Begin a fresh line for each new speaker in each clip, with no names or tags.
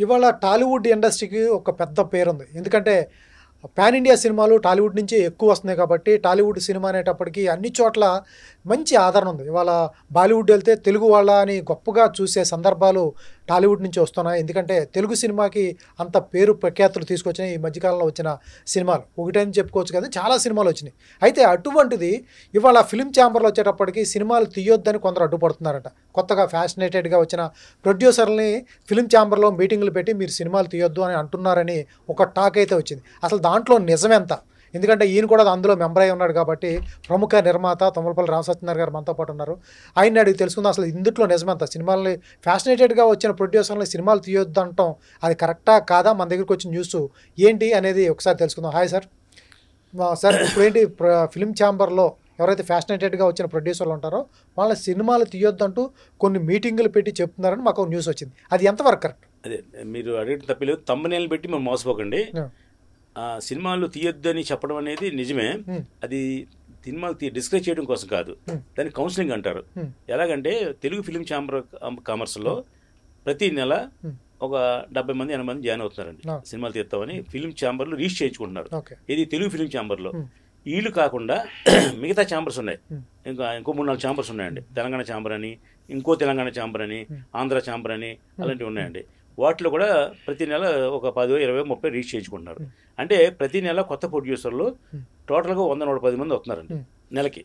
ఇవాళ టాలీవుడ్ ఇండస్ట్రీకి ఒక పెద్ద పేరుంది. ఎందుకంటే పాన్ ఇండియా సినిమాలు టాలీవుడ్ నుంచే ఎక్కువ వస్తున్నాయి కాబట్టి టాలీవుడ్ సినిమా అనేటప్పటికి అన్ని చోట్ల మంచి ఆదరణ ఉంది. ఇవాళ బాలీవుడ్ వెళ్తే తెలుగు వాళ్ళ అని గొప్పగా చూసే సందర్భాలు టాలీవుడ్ నుంచి వస్తున్నాయి. ఎందుకంటే తెలుగు సినిమాకి అంత పేరు ప్రఖ్యాతులు తీసుకొచ్చినాయి ఈ మధ్యకాలంలో వచ్చిన సినిమాలు. ఒకటని చెప్పుకోవచ్చు కదా, చాలా సినిమాలు వచ్చినాయి. అయితే అటువంటిది ఇవాళ ఫిలిం ఛాంబర్లో వచ్చేటప్పటికి సినిమాలు తీయొద్దని కొందరు అడ్డుపడుతున్నారట. కొత్తగా ఫ్యాషనేటెడ్గా వచ్చిన ప్రొడ్యూసర్ని ఫిలిం ఛాంబర్లో మీటింగులు పెట్టి మీరు సినిమాలు తీయొద్దు అని అంటున్నారని ఒక టాక్ అయితే వచ్చింది. అసలు దాంట్లో నిజమెంత? ఎందుకంటే ఈయన కూడా అందులో మెంబర్ అయి ఉన్నాడు కాబట్టి ప్రముఖ నిర్మాత తుమ్మలపల్లి రామసత్యనారాయణ గారు మనతో పాటు ఉన్నారు. ఆయన్ని అడిగి తెలుసుకుందాం అసలు ఇందులో నిజమెంత. సినిమాలని ఫ్యాషనేటెడ్గా వచ్చిన ప్రొడ్యూసర్ని సినిమాలు తీయొద్దు అంటాం, అది కరెక్టా కాదా? మన దగ్గరికి వచ్చిన న్యూస్ ఏంటి అనేది ఒకసారి తెలుసుకుందాం. Hi sir. సార్ ఇప్పుడేంటి ఫిలిం ఛాంబర్లో ఎవరైతే ఫ్యాషనేటెడ్గా వచ్చిన ప్రొడ్యూసర్లు ఉంటారో వాళ్ళ సినిమాలు తీయొద్దంటూ కొన్ని మీటింగులు పెట్టి చెప్తున్నారని మాకు న్యూస్ వచ్చింది. అది ఎంతవరకు కరెక్ట్?
అదే మీరు అడిగిన తప్పలేదు. తమ్మునేలు పెట్టి మనం మోసపోకండి. సినిమాలు తీయొద్దని చెప్పడం అనేది నిజమే. అది సినిమాలు డిస్కరేజ్ చేయడం కోసం కాదు, దాన్ని కౌన్సిలింగ్ అంటారు. ఎలాగంటే తెలుగు ఫిలిం ఛాంబర్ కామర్స్లో ప్రతి నెల ఒక 70 మంది 80 మంది జాయిన్ అవుతున్నారండి. సినిమాలు తీస్తామని ఫిలిం ఛాంబర్లో రిజిస్టర్ చేయించుకుంటున్నారు. ఇది తెలుగు ఫిలిం ఛాంబర్లో. వీళ్ళు కాకుండా మిగతా ఛాంబర్స్ ఉన్నాయి, ఇంకో 3-4 ఛాంబర్స్ ఉన్నాయండి. తెలంగాణ ఛాంబర్ అని, ఇంకో తెలంగాణ ఛాంబర్ అని, ఆంధ్ర ఛాంబర్ అని, అలాంటివి ఉన్నాయండి. వాటిలో కూడా ప్రతి నెల ఒక 10, 20, 30 రీచ్ చేయించుకుంటున్నారు. అంటే ప్రతి నెల కొత్త ప్రొడ్యూసర్లు టోటల్గా 100-110 మంది వస్తున్నారండి నెలకి.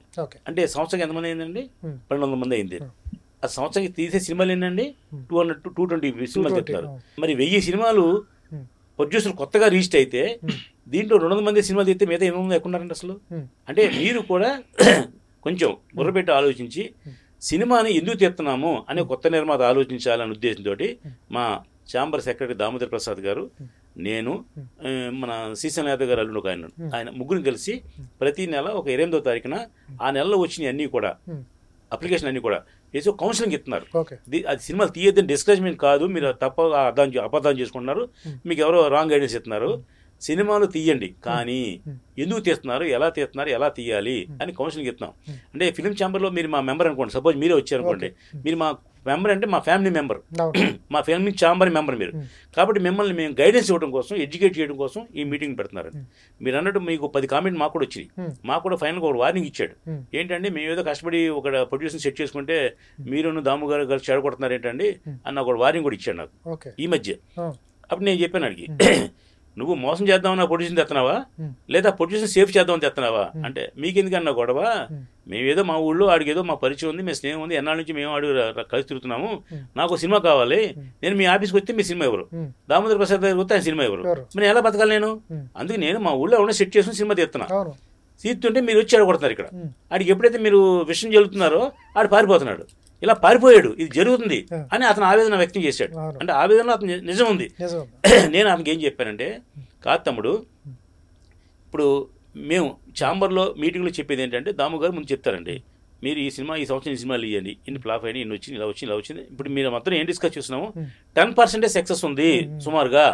అంటే సంవత్సరం ఎంతమంది అయిందండి? 1200 మంది అయింది. ఆ సంవత్సరానికి తీసే సినిమాలు ఏంటండి 200-220 సినిమాలు చెప్తున్నారు. మరి 1000 సినిమాలు ప్రొడ్యూసర్ కొత్తగా రిజిస్టర్ అయితే దీంట్లో 200 మంది సినిమాలు తీస్తే మిగతా 800 మంది ఎక్కున్నారండి అసలు. అంటే మీరు కూడా కొంచెం బుర్రపెట్టి ఆలోచించి సినిమాని ఎందుకు తీస్తున్నాము అనే కొత్త నిర్మాత ఆలోచించాలనే ఉద్దేశంతో మా ఛాంబర్ సెక్రటరీ దామోదర్ ప్రసాద్ గారు, నేను, మన శ్రీశైలం యాదవ్ గారు అల్లుడు ఆయన ముగ్గురు కలిసి ప్రతి నెల ఒక 28వ తారీఖున ఆ నెలలో వచ్చిన అన్నీ కూడా అప్లికేషన్ అన్నీ కూడా వేసి కౌన్సిలింగ్ ఇస్తున్నారు. అది సినిమాలు తీయద్దని డిస్కరేజ్మెంట్ కాదు, మీరు అబద్ధం చేసుకుంటున్నారు, మీకు ఎవరో రాంగ్ గైడెన్స్ ఇస్తున్నారు. సినిమాలు తీయండి, కానీ ఎందుకు తీస్తున్నారు, ఎలా తీస్తున్నారు, ఎలా తీయాలి అని కౌన్సిలింగ్ ఇస్తున్నాం. అంటే ఫిలిం ఛాంబర్లో మీరు మా మెంబర్ అనుకోండి, సపోజ్ మీరే వచ్చారనుకోండి, మీరు మా మెంబర్ అంటే మా ఫ్యామిలీ మెంబర్, మా ఫ్యామిలీ ఛాంబర్ మెంబర్ మీరు. కాబట్టి మిమ్మల్ని మేము గైడెన్స్ ఇవ్వడం కోసం, ఎడ్యుకేట్ చేయడం కోసం ఈ మీటింగ్ పెడుతున్నారు. మీరు అన్నట్టు మీకు 10 కామెంట్ మాకు కూడా వచ్చినాయి. మాకు కూడా ఫైనల్గా ఒక వార్నింగ్ ఇచ్చాడు. ఏంటంటే మేము ఏదో కష్టపడి ఒక ప్రొడ్యూసర్ సెట్ చేసుకుంటే మీరును దాము గారు కలిసి చెడగొడుతున్నారు ఏంటండి అన్న ఒక వార్నింగ్ కూడా ఇచ్చాడు నాకు ఈ మధ్య. అప్పుడు నేను చెప్పాను అడిగి, నువ్వు మోసం చేద్దామన్నా ప్రొడ్యూసర్ తెస్తున్నావా, లేదా ప్రొడ్యూసర్ సేఫ్ చేద్దామని తెస్తున్నావా అంటే మీకెందుకన్నా గొడవ, మేమేదో మా ఊళ్ళో ఆడికేదో మా పరిచయం ఉంది, మీ స్నేహం ఉంది, ఎన్నాళ్ళ నుంచి మేము ఆడు కలిసి తిరుగుతున్నాము, నాకు సినిమా కావాలి, నేను మీ ఆఫీస్కి వస్తే మీ సినిమా ఎవరు, దామోదర్ ప్రసాద్ దగ్గర వస్తే ఆయన సినిమా ఎవరు, మరి ఎలా బతకాలి నేను? అందుకే నేను మా ఊళ్ళో ఉన్న సెట్ చేసుకుని సినిమా తీస్తున్నా. తీస్తుంటే మీరు వచ్చి ఆడగొడుతున్నారు ఇక్కడ. ఆడికి ఎప్పుడైతే మీరు విషయం చెల్లుతున్నారో ఆడు పారిపోతున్నాడు. ఇలా పారిపోయాడు, ఇది జరుగుతుంది అని అతను ఆవేదన వ్యక్తం చేశాడు. అంటే ఆవేదనలో అతను నిజం ఉంది. నేను అతనికి ఏం చెప్పానంటే, కాదు తమ్ముడు, ఇప్పుడు మేము ఛాంబర్లో మీటింగ్లో చెప్పేది ఏంటంటే, దాము గారు ముందు చెప్తారండి, మీరు ఈ సంవత్సరం ఈ సినిమాలు ఇవ్వండి, ఇన్ని ఫ్లాప్ అయినా, ఇన్ని వచ్చింది, ఇలా వచ్చింది. ఇప్పుడు మీరు మొత్తం ఏం డిస్కస్ చేస్తున్నాము, 10% సక్సెస్ ఉంది సుమారుగా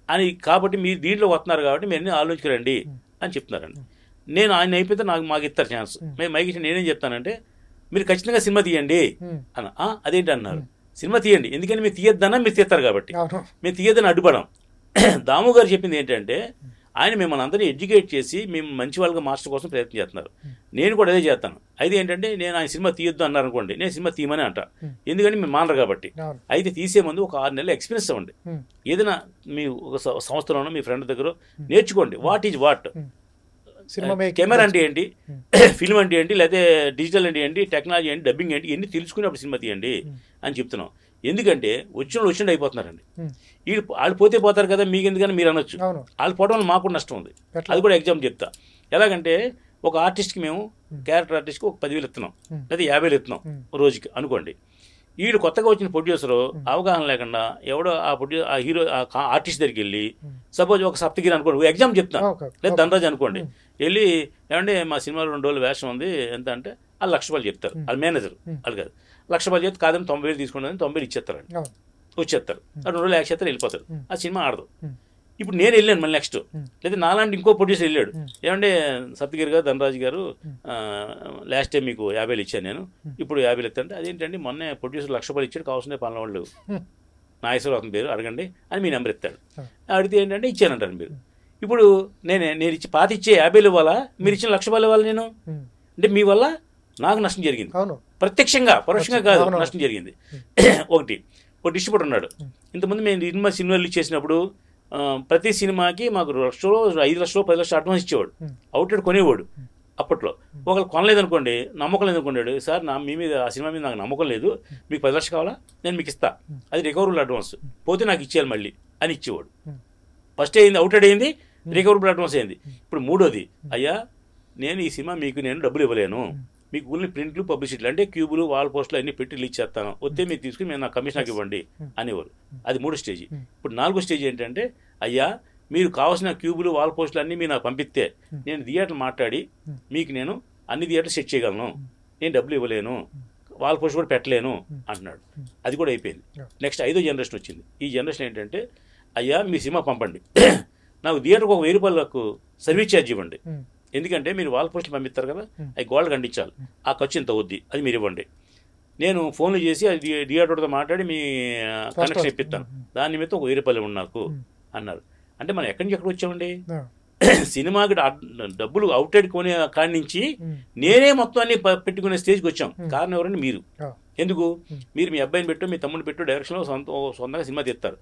అని, కాబట్టి మీరు దీంట్లో వస్తున్నారు కాబట్టి మీరు ఆలోచించరండి అని చెప్తున్నారండి. నేను ఆయన అయిపోతే మాకు ఇస్తారు ఛాన్స్. మేము మైకి నేనేం చెప్తానంటే, మీరు ఖచ్చితంగా సినిమా తీయండి అన్న. అదేంటి అన్నారు, సినిమా తీయండి, ఎందుకని మీరు తీయొద్దన్నా మీరు తీస్తారు కాబట్టి, మేము తీయద్దని అడ్డుపడం. దాము గారు చెప్పింది ఏంటంటే, ఆయన మిమ్మల్ని అందరినీ ఎడ్యుకేట్ చేసి మేము మంచి వాళ్ళగా మార్చడం కోసం ప్రయత్నం చేస్తున్నారు. నేను కూడా అదే చేస్తాను. అయితే ఏంటంటే, నేను ఆయన సినిమా తీయొద్దు అన్నారు అనుకోండి, నేను సినిమా తీయమని అంట, ఎందుకంటే మీరు మానరు కాబట్టి. అయితే తీసే ముందు ఒక 6 నెలలు ఎక్స్పీరియన్స్ అవ్వండి. ఏదైనా మీ ఒక సంస్థలోనో మీ ఫ్రెండ్ దగ్గర నేర్చుకోండి, వాట్ ఈజ్ వాట్, కెమెరా అంటే ఏంటి, ఫిల్మ్ అంటే ఏంటి, లేకపోతే డిజిటల్ అంటే ఏంటి, టెక్నాలజీ ఏంటి, డబ్బింగ్ ఏంటి, ఇవన్నీ తెలుసుకుని అప్పుడు సినిమా తీయండి అని చెప్తున్నాం. ఎందుకంటే వచ్చినట్టు అయిపోతున్నారండి. వాళ్ళు పోతే పోతారు కదా, మీకు ఎందుకని మీరు అనొచ్చు. వాళ్ళు పోవడం వల్ల మాకు నష్టం ఉంది. అది కూడా ఎగ్జాంపుల్ చెప్తా. ఎలాగంటే, ఒక ఆర్టిస్ట్కి మేము క్యారెక్టర్ ఆర్టిస్ట్కి ఒక 10,000 ఇస్తున్నాం, లేదా 50,000 ఇస్తున్నాం రోజుకి అనుకోండి. వీడు కొత్తగా వచ్చిన ప్రొడ్యూసరు అవగాహన లేకుండా ఎవడో ఆ హీరో ఆర్టిస్ట్ దగ్గరికి వెళ్ళి, సపోజ్ ఒక సప్తగిరి అనుకోండి, ఎగ్జామ్ చెప్తాను, లేదా ధనరాజ్ అనుకోండి, వెళ్ళి ఏమంటే మా సినిమాలో 2 రోజులు వేషం ఉంది ఎంత అంటే వాళ్ళు 1,00,000 రూపాయలు చెప్తారు. వాళ్ళ మేనేజర్ వాళ్ళు కాదు, 1,00,000 రూపాయలు చెప్తే కాదని 90,000 తీసుకుంటారని 90,000 ఇచ్చేస్తారండి. వచ్చేస్తారు, 2 రోజులు యాక్ట్ చేస్తారు, వెళ్ళిపోతారు, ఆ సినిమా ఆడదు. ఇప్పుడు నేను వెళ్ళాను మళ్ళీ నెక్స్ట్, లేదా నాలాంటి ఇంకో ప్రొడ్యూసర్ వెళ్ళాడు, ఏమంటే సప్తగిరి గారు, ధనరాజు గారు, లాస్ట్ టైం మీకు 50,000 ఇచ్చాను నేను, ఇప్పుడు 50,000 ఇస్తానంటే, అదేంటండి మొన్నే ప్రొడ్యూసర్ 1,00,000 రూపాయలు ఇచ్చాడు, కావాల్సిన పనుల వాళ్ళు నాగేశ్వరరావు అతని పేరు అడగండి అని మీ నెంబర్ ఇస్తాడు. అడిగితే ఏంటంటే ఇచ్చానంటారు మీరు. ఇప్పుడు నేను పాత ఇచ్చే 50 ఇవ్వాలా, మీరు ఇచ్చిన 1,00,000 రూపాయలు ఇవ్వాలి నేను? అంటే మీ వల్ల నాకు నష్టం జరిగింది, ప్రత్యక్షంగా పరోక్షంగా కాదు, నష్టం జరిగింది. ఒకటి డిస్ట్రిబ్యూటర్ ఉన్నాడు. ఇంతకుముందు మేము సినిమా రిలీజ్ చేసినప్పుడు ప్రతి సినిమాకి మాకు 1 లక్షలు 5 లక్షలు 10 లక్షలు అడ్వాన్స్ ఇచ్చేవాడు, అవుట్లెట్ కొనేవాడు. అప్పట్లో ఒకళ్ళు కొనలేదనుకోండి, నమ్మకం లేదనుకోండి, సార్ మీ మీద ఆ సినిమా మీద నాకు నమ్మకం లేదు, మీకు 10 లక్షలు కావాలా, నేను మీకు ఇస్తా, అది రికవరబుల్ అడ్వాన్స్, పోతే నాకు ఇచ్చేయాలి మళ్ళీ అని ఇచ్చేవాడు. ఫస్ట్ అయింది, అవుటెడ్ అయింది, రికవరబుల్ అడ్వాన్స్ అయింది. ఇప్పుడు మూడోది, అయ్యా నేను ఈ సినిమా మీకు నేను డబ్బులు ఇవ్వలేను, మీకు ఓన్లీ ప్రింట్లు పబ్లిసిటీలు అంటే క్యూబులు వాల్ పోస్టులు అన్ని పెట్టి రిలీజ్ చేస్తాను, వస్తే మీరు తీసుకుని మేము నా కమిషన్ నాకు ఇవ్వండి అనేవారు. అది 3వ స్టేజ్. ఇప్పుడు 4వ స్టేజ్ ఏంటంటే, అయ్యా మీరు కావాల్సిన క్యూబులు వాల్ పోస్టులు అన్నీ మీరు నాకు పంపిస్తే నేను థియేటర్లు మాట్లాడి మీకు నేను అన్ని థియేటర్లు సెట్ చేయగలను, నేను డబ్బులు ఇవ్వలేను, వాల్ పోస్ట్ కూడా పెట్టలేను అంటున్నాడు. అది కూడా అయిపోయింది. నెక్స్ట్ 5వ జనరేషన్ వచ్చింది. ఈ జనరేషన్ ఏంటంటే, అయ్యా మీ సినిమా పంపండి, నాకు థియేటర్కి ఒక 1000 రూపాయలకు సర్వీస్ ఛార్జ్ ఇవ్వండి, ఎందుకంటే మీరు వాల్ పోస్టులు పంపిస్తారు కదా, అవి గోల్డ్ కండించాలి, ఆ ఖర్చు ఇంత వద్ది, అది మీరు ఇవ్వండి, నేను ఫోన్లు చేసి అది థియేటర్తో మాట్లాడి మీ కనెక్షన్ ఇప్పిస్తాను, దాని నిమిత్తం ఒక 1000 రూపాయలు ఇవ్వండి నాకు అన్నారు. అంటే మనం ఎక్కడి నుంచి ఎక్కడ వచ్చామండి? సినిమాకి డబ్బులు అవుట్లెట్ కొనే కాడి నుంచి నేనే మొత్తం అన్ని పెట్టుకునే స్టేజ్కి వచ్చాం. కారణం ఎవరండి? మీరు. ఎందుకు? మీరు మీ అబ్బాయిని పెట్టు, మీ తమ్ముడిని పెట్టు, డైరెక్షన్లో సొంతంగా సినిమా తీస్తారు.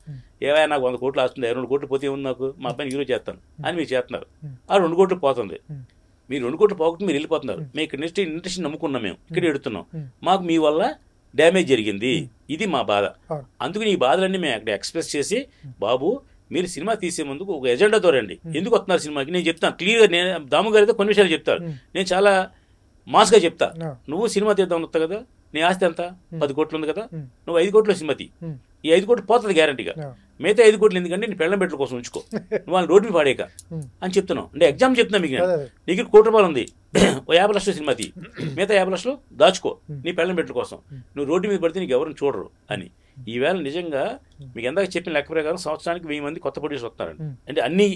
ఏవైనా నాకు 100 కోట్లు వస్తుంది, 2 కోట్లు పోతే ఉంది నాకు, మా అబ్బాయిని హీరో చేస్తాను అని మీరు చేస్తున్నారు. ఆ 2 కోట్లు పోతుంది, మీరు 2 కోట్లు పోకుండా మీరు వెళ్ళిపోతున్నారు. మేము ఇక్కడ ఇండస్ట్రీ నమ్ముకున్నాం, మేము ఇక్కడ ఎడుతున్నాం, మాకు మీ వల్ల డ్యామేజ్ జరిగింది, ఇది మా బాధ. అందుకని ఈ బాధలన్నీ మేము అక్కడ ఎక్స్ప్రెస్ చేసి, బాబు మీరు సినిమా తీసే ముందుకు ఒక ఎజెండాతో రండి, ఎందుకు వస్తున్నారు సినిమాకి నేను చెప్తాను క్లియర్గా. నేను దాము గారు అయితే కొన్ని విషయాలు చెప్తారు, నేను చాలా మాస్గా చెప్తా. నువ్వు సినిమా తీద్దాం వస్తా కదా, నీ ఆస్తి ఎంత? 10 కోట్లు ఉంది కదా, నువ్వు 5 కోట్లు సినిమా తీ, ఈ 5 కోట్లు పోతుంది గ్యారంటీగా, మిగతా 5 కోట్లు ఎందుకంటే నీ పెళ్ళం పెట్టల కోసం ఉంచుకో, నువ్వు వాళ్ళని రోడ్డు మీద పాడేక అని చెప్తున్నావు. అంటే ఎగ్జామ్ చెప్తున్నా మీకు, నీకు 1 కోటి రూపాయలు ఉంది, ఓ 50 లక్షలు సినిమా తీ, మిగతా 50 లక్షలు దాచుకో నీ పెళ్ళం పెట్టల కోసం, నువ్వు రోడ్డు మీద పడితే నీకు ఎవరిని చూడరు అని. ఈవేళ నిజంగా మీకు ఎందాక చెప్పిన లెక్క ప్రకారం సంవత్సరానికి 1000 మంది కొత్త ప్రొడ్యూసర్ వస్తున్నారండి. అంటే అన్ని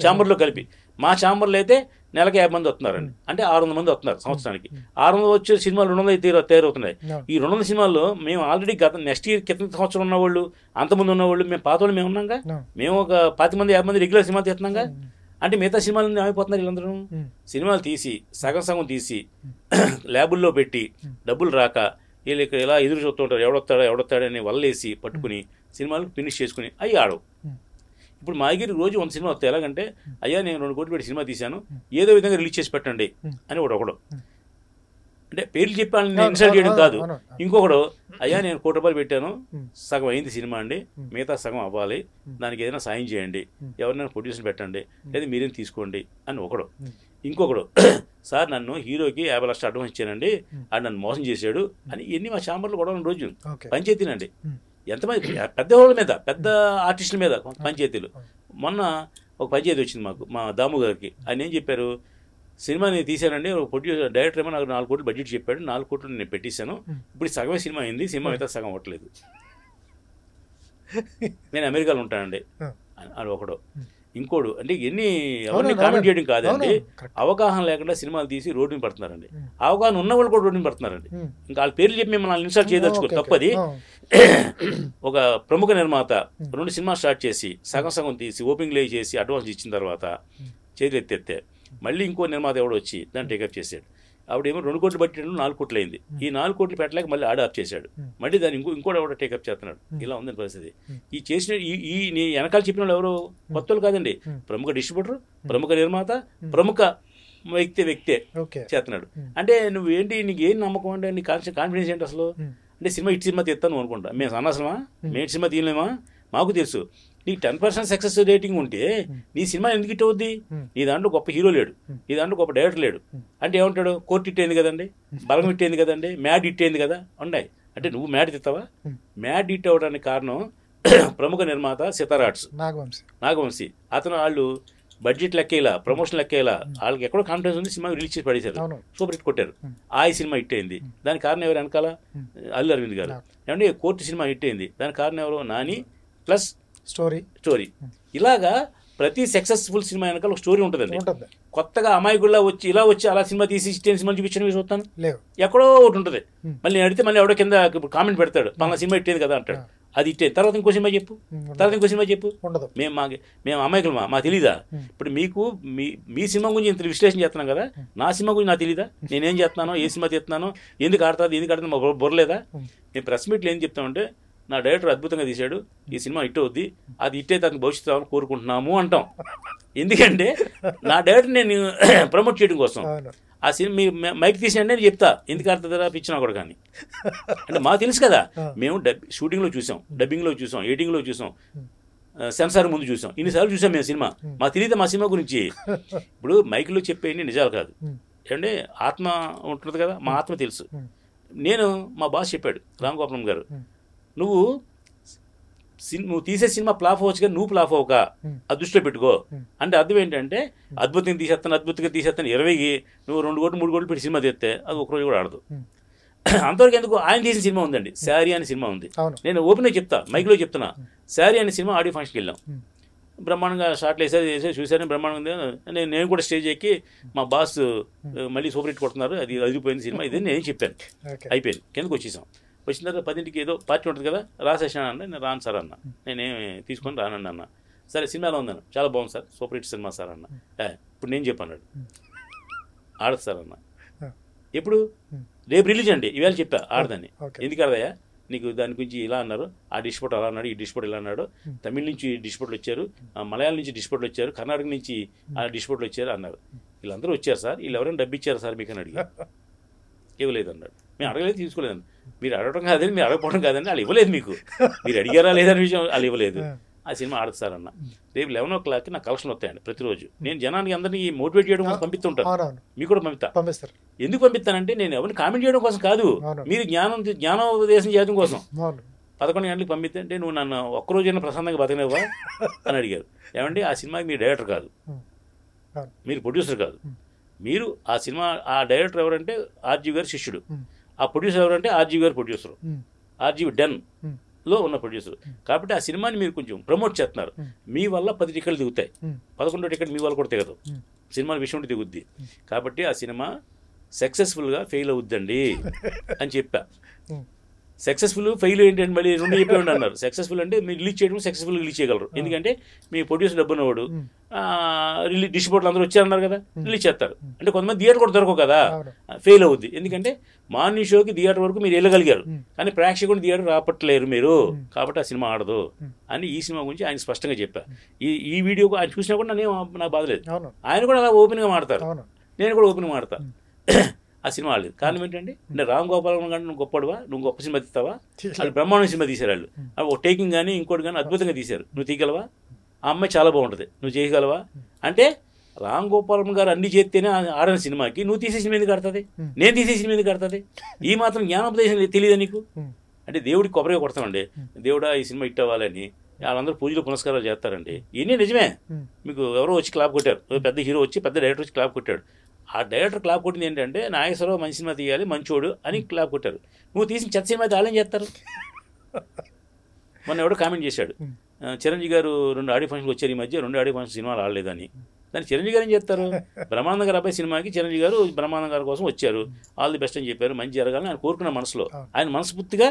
ఛాంబర్లో కలిపి, మా ఛాంబర్లో అయితే నెలకి 50 మంది వస్తున్నారండి, అంటే 600 మంది వస్తున్నారు సంవత్సరానికి. 600 వచ్చే సినిమాలు 200 తయారవుతున్నాయి. ఈ 200 సినిమాల్లో మేము ఆల్రెడీ నెక్స్ట్ ఇయర్ క్రితం సంవత్సరం ఉన్నవాళ్ళు, అంతమంది ఉన్నవాళ్ళు, మేము పాత వాళ్ళు మేము ఉన్నాగా, మేము ఒక 10 మంది 50 మంది రెగ్యులర్ సినిమాలు తీస్తున్నాగా. అంటే మిగతా సినిమాలు ఏమైపోతున్నారు వీళ్ళందరూ? సినిమాలు తీసి సగం తీసి ల్యాబుల్లో పెట్టి డబ్బులు రాక వీళ్ళు ఇక్కడ ఇలా ఎదురు చూస్తుంటారు, ఎవడొస్తాడని వల్లేసి పట్టుకుని సినిమాలు ఫినిష్ చేసుకుని అవి ఆడవు. ఇప్పుడు మా దగ్గర రోజు 100 సినిమా వస్తాయి. ఎలాగంటే, అయ్యా నేను 2 కోట్లు పెట్టి సినిమా తీశాను, ఏదో విధంగా రిలీజ్ చేసి పెట్టండి అని ఒకడు. అంటే పేర్లు చెప్పాలని నేను ఇన్సల్ట్ చేయడం కాదు. ఇంకొకడు, అయ్యా నేను 1 కోటి రూపాయలు పెట్టాను, సగం అయింది సినిమా అండి, మిగతా సగం అవ్వాలి, దానికి ఏదైనా సాయం చేయండి, ఎవరినైనా ప్రొడ్యూసర్ పెట్టండి, లేదా మీరేం తీసుకోండి అని ఒకడు. ఇంకొకడు, సార్ నన్ను హీరోకి 50 లక్షలు అడ్వాన్స్ ఇచ్చానండి, అది నన్ను మోసం చేశాడు అని. ఇవన్నీ మా ఛాంబర్లో గొడవలు రోజు పంచాయతీనండి. ఎంతమంది పెద్ద వాళ్ళ మీద, పెద్ద ఆర్టిస్టుల మీద పంచాయతీలు. మొన్న ఒక పంచాయతీ వచ్చింది మాకు, మా దాము గారికి. ఆయన ఏం చెప్పారు, సినిమా నేను తీశానండి, ప్రొడ్యూసర్ డైరెక్టర్ ఏమో నాకు 4 కోట్లు బడ్జెట్ చెప్పాడు, 4 కోట్లు నేను పెట్టేశాను, ఇప్పుడు సగమే సినిమా అయింది, సినిమా అయితే సగం అవ్వట్లేదు, నేను అమెరికాలో ఉంటానండి అని ఒకడు. ఇంకోడు, అంటే ఎన్ని ఎవరిని కామెంట్ చేయడం కాదండి, అవగాహన లేకుండా సినిమాలు తీసి రోడ్డు మీద పడుతున్నారండి. అవగాహన ఉన్న వాళ్ళు కూడా రోడ్డు మీద పడుతున్నారండి. ఇంకా వాళ్ళ పేర్లు చెప్పి మిమ్మల్ని ఇన్సల్ట్ చేయదలుచుకో, తప్పది. ఒక ప్రముఖ నిర్మాత 2 సినిమాలు స్టార్ట్ చేసి సగం తీసి ఓపెనింగ్ లే చేసి అడ్వాన్స్ ఇచ్చిన తర్వాత చేతులు ఎత్తేస్తే మళ్ళీ ఇంకో నిర్మాత ఎవడో వచ్చి దాన్ని టేకప్ చేశాడు. ఆవిడేమో 2 కోట్లు పట్టడం 4 కోట్లు అయింది. ఈ 4 కోట్లు పెట్టలేక మళ్ళీ ఆడ ఆఫ్ చేశాడు, మళ్ళీ దాన్ని ఇంకోటి ఎవడో టేకప్ చేస్తున్నాడు. ఇలా ఉందని పరిస్థితి. ఈ చేసిన నీ వెనకాల చెప్పిన వాళ్ళు ఎవరు కొత్త వాళ్ళు కాదండి, ప్రముఖ డిస్ట్రిబ్యూటర్, ప్రముఖ నిర్మాత, ప్రముఖ వ్యక్తే చేస్తున్నాడు. అంటే నువ్వు ఏంటి, నీకు ఏం నమ్మకం అంటే, నీ కాన్ఫిడెన్స్ ఏంటి అసలు? అంటే సినిమా ఇటు సినిమా తీస్తాను అనుకుంటా, మేము సన్నాసమా, మేము సినిమా తీయలేమా? మాకు తెలుసు నీకు 10% సక్సెస్ రేటింగ్ ఉంటే నీ సినిమా ఎందుకు హిట్ అవుద్ది? నీ దాంట్లో గొప్ప హీరో లేడు, నీ దాంట్లో గొప్ప డైరెక్టర్ లేడు, అంటే ఏమంటాడు, కోర్టు హిట్ అయింది కదండి, బలగం హిట్ అయింది కదండి, మ్యాడ్ హిట్ అయింది కదా ఉన్నాయి. అంటే నువ్వు మ్యాడ్ తిస్తావా? మ్యాడ్ హిట్ అవ్వడానికి కారణం ప్రముఖ నిర్మాత సితారాట్స్ నాగవంశీ. అతను వాళ్ళు బడ్జెట్ లెక్కేలా, ప్రమోషన్ లెక్కేలా, వాళ్ళకి ఎక్కడో కాన్ఫిడెన్స్ ఉంది, సినిమా రిలీజ్ చేసి పడేశారు, సూపర్ హిట్ కొట్టారు. ఆ సినిమా హిట్ అయింది, దానికి కారణం ఎవరు వెనకాల? అల్లు అరవింద్ గారు. ఏమంటే కోర్టు సినిమా హిట్ అయింది, దానికి కారణం ఎవరు? Nani plus story. ఇలాగా ప్రతి సక్సెస్ఫుల్ సినిమా వెనకాల ఒక స్టోరీ ఉంటుందండి. కొత్తగా అమాయకుల్లా వచ్చి ఇలా వచ్చి అలా సినిమా తీసి 10 సినిమాలు చూపించడం చూస్తాను, ఎక్కడో ఒకటి ఉంటుంది. మళ్ళీ నేను అడిగితే మళ్ళీ ఎవడో కింద కామెంట్ పెడతాడు, మన సినిమా హిట్ అయింది కదా అంటాడు. అది ఇట్టే, తర్వాత ఇంకో సినిమా చెప్పు, తర్వాత ఇంకో సినిమా చెప్పు.
ఉండదు.
మేము అమాయకులమా, మాకు తెలీదా? ఇప్పుడు మీకు మీ సినిమా గురించి ఇంత విశ్లేషణ చేస్తున్నాం కదా, నా సినిమా గురించి నాకు తెలీదా? నేనేం చేస్తున్నానో, ఏ సినిమా తీస్తున్నానో, ఎందుకు ఆడుతుంది మా బుర్రలేదా? మేము ప్రెస్ మీట్లు ఏం చెప్తామంటే, నా డైరెక్టర్ అద్భుతంగా తీశాడు, ఈ సినిమా హిట్ అవుద్ది, అది హిట్ అయితే అతనికి భవిష్యత్తు రావాలని కోరుకుంటున్నాము అంటాం. ఎందుకంటే నా డైరెక్టర్ నేను ప్రమోట్ చేయడం కోసం. ఆ సినిమా మీ మైక్ తీసినంటే నేను చెప్తా, ఎందుకు ఆడుతుందా పిచ్చినా కూడా. కానీ అంటే మాకు తెలుసు కదా, మేము షూటింగ్లో చూసాం, డబ్బింగ్లో చూసాం, ఎడిటింగ్లో చూసాం, సెన్సార్ ముందు చూసాం, ఇన్నిసార్లు చూసాం మేము సినిమా. మాకు తెలియదు మా సినిమా గురించి. ఇప్పుడు మైక్లో చెప్పేవి నిజాలు కాదు అంటే ఆత్మ ఉంటుంది కదా, మా ఆత్మ తెలుసు. నేను మా బాస్ చెప్పాడు, రామ్ గోపాలం గారు, నువ్వు తీసే సినిమా ఫ్లాప్ అవ్వచ్చు కానీ నువ్వు ఫ్లాప్ అవ్వక, అది దృష్టిలో పెట్టుకో. అంటే అర్థం ఏంటంటే అద్భుతంగా తీసేస్తాను 20కి నువ్వు 2 కోట్లు 3 కోట్లు పెట్టి సినిమా తీస్తే అది ఒకరోజు కూడా ఆడదు. అంతవరకు ఎందుకు, ఆయన తీసిన సినిమా ఉందండి, శారీ అనే సినిమా ఉంది. నేను ఓపెన్గా చెప్తా, మైక్లో చెప్తున్నా, శారీ అనే సినిమా ఆడియో ఫంక్షన్కి వెళ్ళాం, బ్రహ్మాండంగా షార్ట్లు వేసేది చూసాను, బ్రహ్మాండంగా. నేను కూడా స్టేజ్ ఎక్కి మా బాస్ మళ్ళీ సూపర్ హిట్ కొడుతున్నారు, అది అదిపోయింది సినిమా, ఇదే నేను చెప్పాను. అయిపోయింది, కిందకు వచ్చేసాం. వచ్చిన తర్వాత 10ంటికి ఏదో పార్టీ ఉంటుంది కదా, రాసేసాను అన్న. నేను రాను సార్ అన్న, నేనేమి తీసుకొని రానండి అన్న. సరే సినిమా ఎలా ఉందన్న, చాలా బాగుంది sir, super hit cinema sir అన్న. ఇప్పుడు నేను చెప్పన్నాడు, ఆడదు సార్ అన్న. ఎప్పుడు, రేపు రిలీజ్ అండి, ఈవేళ చెప్పా ఆడదని. ఎందుకు ఆడదయ్యా, నీకు దాని గురించి ఇలా అన్నారు, ఆ డిస్ట్రిబ్యూటర్ అలా అన్నాడు, ఈ డిస్ట్రిబ్యూటర్ ఇలా అన్నాడు, తమిళ నుంచి డిస్ట్రిబ్యూటర్లు వచ్చారు, మలయాళం నుంచి డిస్ట్రిబ్యూటర్లు వచ్చారు, కర్ణాటక నుంచి ఆ డిస్ట్రిబ్యూటర్లు వచ్చారు అన్నారు. వీళ్ళందరూ వచ్చారు సార్, వీళ్ళు ఎవరైనా డబ్బు ఇచ్చారు సార్ మీకు అని అడిగి, ఇవ్వలేదు అన్నాడు. మేము అడగలేదు, తీసుకోలేదండి. మీరు అడగడం కాదని, మీరు అడగపోవడం కాదని, వాళ్ళు ఇవ్వలేదు మీకు, మీరు అడిగారా లేదని విషయం వాళ్ళు ఇవ్వలేదు. ఆ సినిమా ఆడదు సార్ అన్న. రేపు 11 o'clockకి నాకు కలెక్షన్ వస్తాయండి ప్రతిరోజు. నేను జనానికి అందరినీ మోటివేట్ చేయడం కోసం పంపిస్తుంటాను, మీకు కూడా పంపిస్తారు. ఎందుకు పంపిస్తానంటే నేను ఎవరిని కామెంట్ చేయడం కోసం కాదు, మీరు జ్ఞానోపదేశం చేయడం కోసం. 11 గంటలకు పంపిస్తే అంటే నువ్వు నన్ను ఒక్కరోజైనా ప్రశాంతంగా బతకనివ్వా అని అడిగారు. ఏమండి, ఆ సినిమాకి మీరు డైరెక్టర్ కాదు, మీరు ప్రొడ్యూసర్ కాదు, మీరు ఆ సినిమా ఆ డైరెక్టర్ ఎవరంటే ఆర్జీవి గారి శిష్యుడు, ఆ ప్రొడ్యూసర్ ఎవరంటే ఆర్జీవి గారి ప్రొడ్యూసర్, ఆర్జీవి డెన్లో ఉన్న ప్రొడ్యూసర్. కాబట్టి ఆ సినిమాని మీరు కొంచెం ప్రమోట్ చేస్తున్నారు, మీ వల్ల 10 టికెట్లు దిగుతాయి, 11వ టికెట్ మీ వాళ్ళు కూడా దిగదు, సినిమా విషయం ఉంటే దిగుద్ది. కాబట్టి ఆ సినిమా సక్సెస్ఫుల్గా ఫెయిల్ అవుద్దండి అని చెప్పా. సక్సెస్ఫుల్ ఫెయిల్ ఏంటంటే మళ్ళీ 2 చెప్పేవాడు అన్నారు. సక్సెస్ఫుల్ అంటే మీరు రిలీజ్ చేయడం సక్సెస్ఫుల్గా రిలీజ్ చేయగలరు, ఎందుకంటే మీ ప్రొడ్యూసర్ డబ్బు ఉన్నవాడు, డిస్ట్రిబ్యూటర్లు అందరూ వచ్చారన్నారు కదా, రిలీజ్ చేస్తారు. అంటే కొంతమంది థియేటర్ కూడా దొరకవు కదా, ఫెయిల్ అవుద్ది. ఎందుకంటే మార్నింగ్ షోకి థియేటర్ వరకు మీరు వెళ్ళగలిగారు, కానీ ప్రేక్షకుడు థియేటర్ రాపట్లేరు మీరు, కాబట్టి ఆ సినిమా ఆడదు అని ఈ సినిమా గురించి ఆయన స్పష్టంగా చెప్పా. ఈ వీడియో ఆయన చూసినా కూడా నాకు బాధలేదు, ఆయన కూడా అలా ఓపెన్గా మాడతారు, నేను కూడా ఓపెన్గా మాడతా. ఆ సినిమా ఆడలేదు. కారణం ఏంటంటే, అంటే రామ్ గోపాలం కంటే నువ్వు గొప్పడువా, నువ్వు గొప్ప సినిమా తీస్తావా, వాళ్ళు బ్రహ్మాండం సినిమా తీశారు, వాళ్ళు ఒక టేకింగ్ కానీ ఇంకోటి కానీ అద్భుతంగా తీశారు, నువ్వు తీయగలవా, ఆ అమ్మాయి చాలా బాగుంటుంది, నువ్వు చేయగలవా అంటే, రామ్ గోపాలం గారు అన్ని చేస్తేనే ఆడని సినిమాకి నువ్వు తీసే సినిమా ఎందుకు ఆడుతుంది, నేను తీసే సినిమా ఎందుకు ఆడుతుంది, ఈ మాత్రం జ్ఞానోపదేశం తెలియదా నీకు? అంటే దేవుడికి కొబ్బరిగా కొడతామండి, దేవుడా ఈ సినిమా హిట్ అవ్వాలని వాళ్ళందరూ పూజలు పునస్కారాలు చేస్తారండి. ఇవన్నీ నిజమే. మీకు ఎవరో వచ్చి క్లాప్ కొట్టారు, పెద్ద హీరో వచ్చి పెద్ద డైరెక్టర్ వచ్చి క్లాప్ కొట్టాడు. ఆ డైరెక్టర్ క్లాప్ కొట్టింది ఏంటంటే, నాగేశ్వరరావు మంచి సినిమా తీయాలి, మంచోడు అని క్లాప్ కొట్టారు. నువ్వు తీసిన చెత్త సినిమా ఆలయం చేస్తారు. మొన్న ఎవడో కామెంట్ చేశాడు, చిరంజీవి గారు 2 ఆడియో ఫంక్షన్లు వచ్చారు ఈ మధ్య, 2 ఆడియో ఫంక్షన్ సినిమాలు ఆడలేదని. దాన్ని చిరంజీవి గారు ఏం చేస్తారు, బ్రహ్మానంద గారు అబ్బాయి సినిమాకి చిరంజీవి గారు బ్రహ్మానంద గారి కోసం వచ్చారు, ఆల్ ది బెస్ట్ అని చెప్పారు, మంచి జరగాలని ఆయన కోరుకున్న మనసులో, ఆయన మనస్ఫూర్తిగా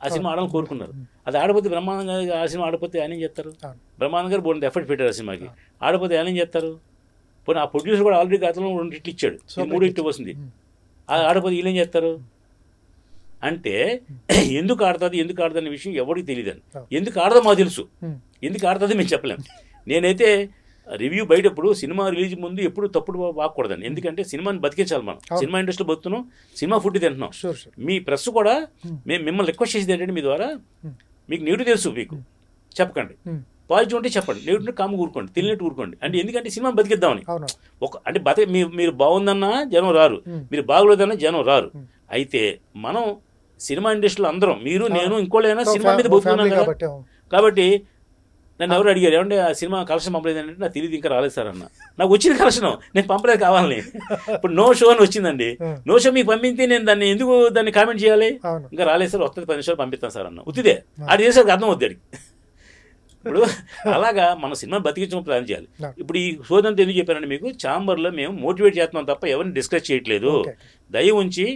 ఆ సినిమా ఆడాలని కోరుకున్నారు. అది ఆడపోతే బ్రహ్మానంద గారు ఆ సినిమా ఆడపోతే ఆయన ఏం చేస్తారు? బ్రహ్మానంద గారు బోల్డ్ ఎఫర్ట్ పెట్టారు ఆ సినిమాకి, ఆడపోతే ఆయన ఏం చేస్తారు? పోనీ ఆ ప్రొడ్యూసర్ కూడా ఆల్రెడీ గతంలో 2 హిట్లు ఇచ్చాడు, 3 హిట్లు వస్తుంది, ఆడపోతే వీళ్ళు ఏం చేస్తారు? అంటే ఎందుకు ఆడుతుంది అనే విషయం ఎవరికి తెలియదండి. ఎందుకు ఆడదో మాకు తెలుసు, ఎందుకు ఆడుతుంది మేము చెప్పలేం. నేనైతే రివ్యూ బయటప్పుడు సినిమా రిలీజ్ ముందు ఎప్పుడు తప్పుడు వాకూడదండి, ఎందుకంటే సినిమాని బతికించాలి మనం, సినిమా ఇండస్ట్రీలో బతుకుతున్నాం, సినిమా ఫుడ్ తింటున్నాం. మీ ప్రెస్ కూడా మేము మిమ్మల్ని రిక్వెస్ట్ చేసేది ఏంటంటే, మీ ద్వారా మీకు నెగిటివ్ తెలుసు, మీకు చెప్పకండి, పాజిటివ్ ఉంటే చెప్పండి, నెగిటివ్ కాము ఊరుకోండి, తెలియనట్టు ఊరుకోండి. అంటే ఎందుకంటే సినిమా బతికిద్దామని. అంటే మీరు బాగుందన్నా జనం రారు, మీరు బాగలేదన్నా జనం రారు. అయితే మనం సినిమా ఇండస్ట్రీలో అందరం, మీరు నేను ఇంకోళ్ళైనా సినిమా మీద బతుకున్నాం కదా. కాబట్టి నన్ను ఎవరు అడిగారు, ఏమంటే ఆ సినిమా కలెక్షన్ పంపలేదు అంటే, నాకు తెలియదు ఇంకా రాలేదు సార్ అన్న. నాకు వచ్చిన కలెక్షన్ నేను పంపలేదు కావాలని. ఇప్పుడు నో షో అని వచ్చిందండి, నో షో మీకు పంపితే నేను దాన్ని కామెంట్ చేయాలి, ఇంకా రాలేదు సార్, వస్తుంది 10 నిమిషాలు పంపిస్తాను సార్ అన్న. ఉత్తిదే అది చేసేసరికి అర్థం అవుతుంది అడిగి. ఇప్పుడు అలాగా మన సినిమా బతికించడం ప్లాన్ చేయాలి. ఇప్పుడు ఈ సోదంతా ఎందుకు చెప్పానంటే, మీకు ఛాంబర్లో మేము మోటివేట్ చేస్తున్నాం తప్ప ఎవరిని డిస్కస్ చేయట్లేదు. దయ ఉంచి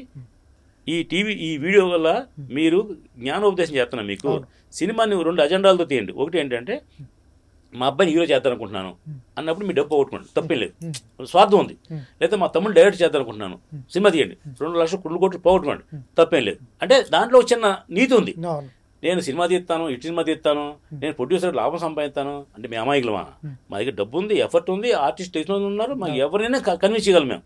ఈ వీడియో వల్ల మీరు జ్ఞానోపదేశం చేస్తున్నా మీకు. సినిమాని 2 అజెండాలతో తీయండి. ఒకటి ఏంటంటే మా అబ్బాయిని హీరో చేద్దాం అనుకుంటున్నాను అన్నప్పుడు మీ డబ్బు పోగొట్టుకోండి, తప్పేం లేదు, స్వార్థం ఉంది. లేదా మా తమ్ముడు డైరెక్ట్ చేద్దాం అనుకుంటున్నాను, సినిమా తీయండి, 2 లక్షలు 2 కోట్లు పోగొట్టుకోండి, తప్పేం లేదు. అంటే దాంట్లో చిన్న నీతి ఉంది. నేను సినిమా తీస్తాను, ఇటు సినిమా తీస్తాను, నేను ప్రొడ్యూసర్ లాభం సంపాదిస్తాను అంటే మీ అమాయకులమా? మా దగ్గర డబ్బు ఉంది, ఎఫర్ట్ ఉంది, ఆర్టిస్ట్ టెక్నాలజీ ఉన్నారు, మాకు ఎవరైనా కన్విన్స్ చేయగలం. మేము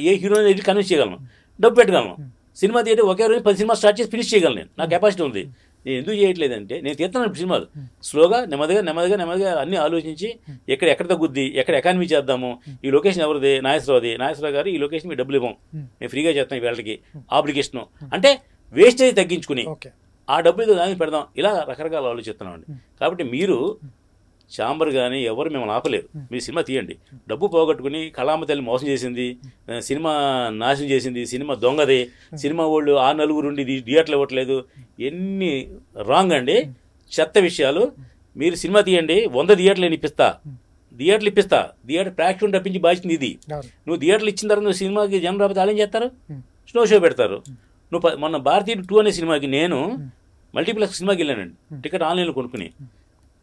ఏ హీరోని అయితే కన్విన్స్ చేయగలను, డబ్బు పెట్టగలను. సినిమా తీయడం ఒకే రోజు 10 సినిమా స్టార్ట్ చేసి ఫినిష్ చేయగలను. నేను నా కెపాసిటీ ఉంది. నేను ఎందుకు చేయట్లేదంటే నేను తీస్తున్నాను సినిమాలు స్లోగా నెమ్మదిగా అన్నీ ఆలోచించి ఎక్కడ తగ్గుద్ది, ఎక్కడ ఎకానమీ చేద్దాము, ఈ లొకేషన్ ఎవరిది, నాగేశ్వరరావు గారు ఈ లొకేషన్ మీ డబ్బులు ఇవ్వం, మేము ఫ్రీగా చేస్తాం ఈ వేళకి ఆబ్లిగేషన్ అంటే వేస్టేజ్ తగ్గించుకుని ఆ డబ్బులు దానికి పెడదాం, ఇలా రకరకాల ఆలోచిస్తున్నామండి. కాబట్టి మీరు ఛాంబర్ కానీ ఎవరు మిమ్మల్ని ఆపలేరు. మీరు సినిమా తీయండి. డబ్బు పోగొట్టుకుని కళామ తల్లి మోసం చేసింది, సినిమా నాశనం చేసింది, సినిమా దొంగది, సినిమా వాళ్ళు 6 నలుగురు ఉండి థియేటర్లు ఇవ్వట్లేదు, ఎన్ని రాంగ్ అండి, చెత్త విషయాలు. మీరు సినిమా తీయండి, 100 థియేటర్లు థియేటర్లు ఇప్పిస్తా, థియేటర్ ప్రేక్షకుని తప్పించి బాధ్యత ఇది. నువ్వు థియేటర్లు ఇచ్చిన తర్వాత నువ్వు సినిమాకి జనం రాకపోతే వాళ్ళు ఏం చేస్తారు? స్నో షో పెడతారు. నువ్వు మొన్న భారతీయ 2 అనే సినిమాకి నేను మల్టీప్లెక్స్ సినిమాకి వెళ్ళానండి, టికెట్ ఆన్లైన్లో కొనుక్కుని.